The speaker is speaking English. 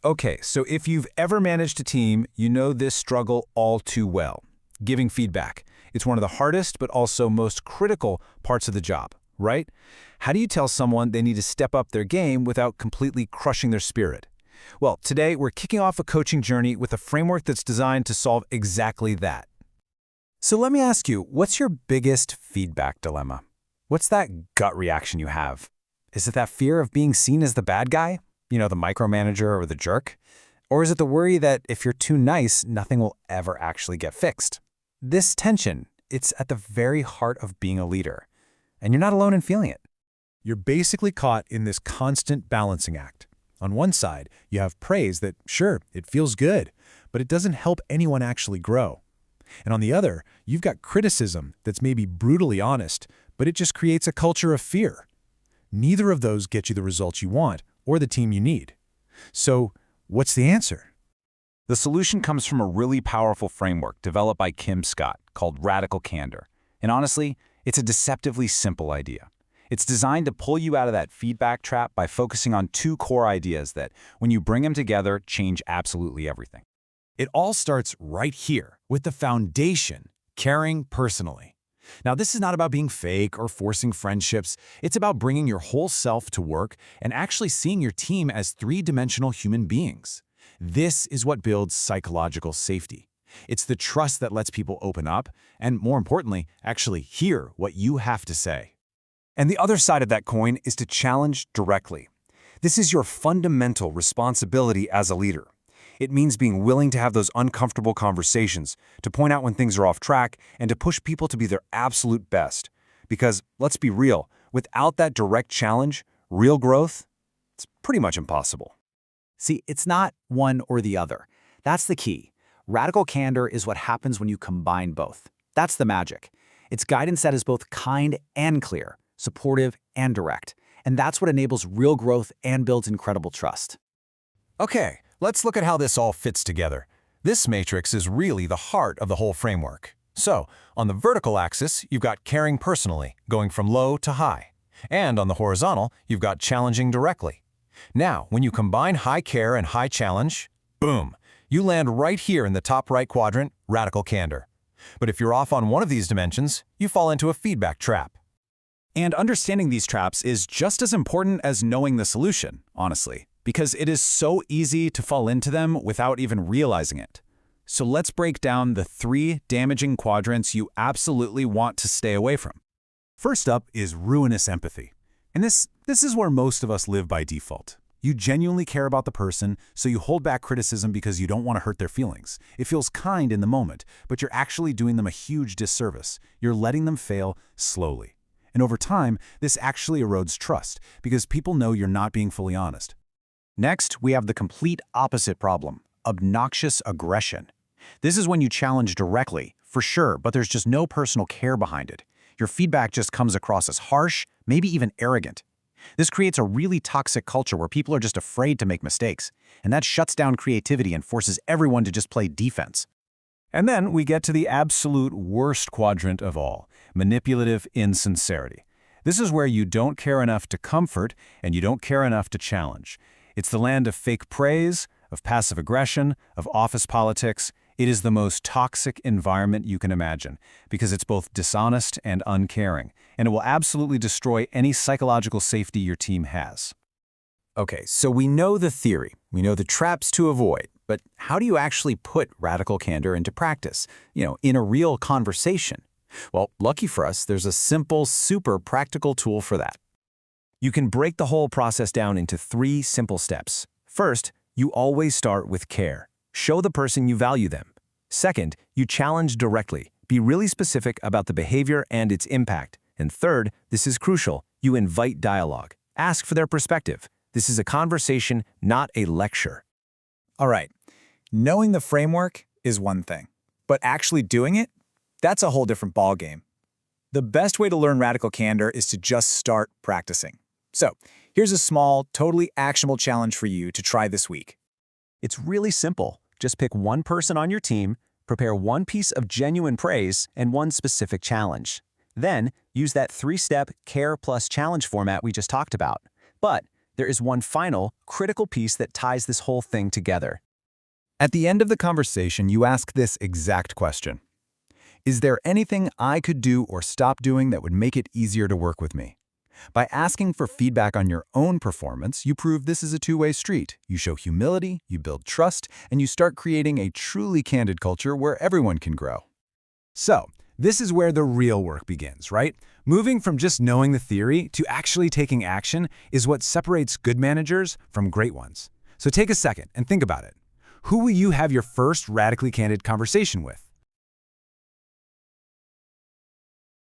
Okay, so if you've ever managed a team, you know this struggle all too well. Giving feedback. It's one of the hardest but also most critical parts of the job, right? How do you tell someone they need to step up their game without completely crushing their spirit? Well, today we're kicking off a coaching journey with a framework that's designed to solve exactly that. So let me ask you, what's your biggest feedback dilemma? What's that gut reaction you have? Is it that fear of being seen as the bad guy? You know, the micromanager or the jerk? Or is it the worry that if you're too nice, nothing will ever actually get fixed? This tension, it's at the very heart of being a leader. And you're not alone in feeling it. You're basically caught in this constant balancing act. On one side, you have praise that, sure, it feels good, but it doesn't help anyone actually grow. And on the other, you've got criticism that's maybe brutally honest, but it just creates a culture of fear. Neither of those get you the results you want or the team you need. So, what's the answer? The solution comes from a really powerful framework developed by Kim Scott called Radical Candor. And honestly, it's a deceptively simple idea. It's designed to pull you out of that feedback trap by focusing on two core ideas that, when you bring them together, change absolutely everything. It all starts right here with the foundation, caring personally. Now, this is not about being fake or forcing friendships. It's about bringing your whole self to work and actually seeing your team as three-dimensional human beings. This is what builds psychological safety. It's the trust that lets people open up and, more importantly, actually hear what you have to say. And the other side of that coin is to challenge directly. This is your fundamental responsibility as a leader. It means being willing to have those uncomfortable conversations, to point out when things are off track, and to push people to be their absolute best. Because, let's be real, without that direct challenge, real growth, it's pretty much impossible. See, it's not one or the other. That's the key. Radical candor is what happens when you combine both. That's the magic. It's guidance that is both kind and clear, supportive and direct. And that's what enables real growth and builds incredible trust. Okay, let's look at how this all fits together. This matrix is really the heart of the whole framework. So, on the vertical axis, you've got caring personally, going from low to high. And on the horizontal, you've got challenging directly. Now, when you combine high care and high challenge, boom, you land right here in the top right quadrant, radical candor. But if you're off on one of these dimensions, you fall into a feedback trap. And understanding these traps is just as important as knowing the solution, honestly, because it is so easy to fall into them without even realizing it. So let's break down the 3 damaging quadrants you absolutely want to stay away from. First up is ruinous empathy. And this is where most of us live by default. You genuinely care about the person, so you hold back criticism because you don't want to hurt their feelings. It feels kind in the moment, but you're actually doing them a huge disservice. You're letting them fail slowly. And over time, this actually erodes trust because people know you're not being fully honest. Next, we have the complete opposite problem, obnoxious aggression. This is when you challenge directly, for sure, but there's just no personal care behind it. Your feedback just comes across as harsh, maybe even arrogant. This creates a really toxic culture where people are just afraid to make mistakes, and that shuts down creativity and forces everyone to just play defense. And then we get to the absolute worst quadrant of all, manipulative insincerity. This is where you don't care enough to comfort and you don't care enough to challenge. It's the land of fake praise, of passive aggression, of office politics. It is the most toxic environment you can imagine because it's both dishonest and uncaring, and it will absolutely destroy any psychological safety your team has. Okay, so we know the theory, we know the traps to avoid, but how do you actually put radical candor into practice, in a real conversation? Well, lucky for us, there's a simple, super practical tool for that. You can break the whole process down into 3 simple steps. First, you always start with care. Show the person you value them. Second, you challenge directly. Be really specific about the behavior and its impact. And third, this is crucial, you invite dialogue. Ask for their perspective. This is a conversation, not a lecture. All right, knowing the framework is one thing, but actually doing it, that's a whole different ballgame. The best way to learn radical candor is to just start practicing. So, here's a small, totally actionable challenge for you to try this week. It's really simple. Just pick one person on your team, prepare one piece of genuine praise and one specific challenge. Then, use that 3-step care plus challenge format we just talked about. But there is one final, critical piece that ties this whole thing together. At the end of the conversation, you ask this exact question. Is there anything I could do or stop doing that would make it easier to work with me? By asking for feedback on your own performance, you prove this is a two-way street. You show humility, you build trust, and you start creating a truly candid culture where everyone can grow. So, this is where the real work begins, right? Moving from just knowing the theory to actually taking action is what separates good managers from great ones. So take a second and think about it. Who will you have your first radically candid conversation with?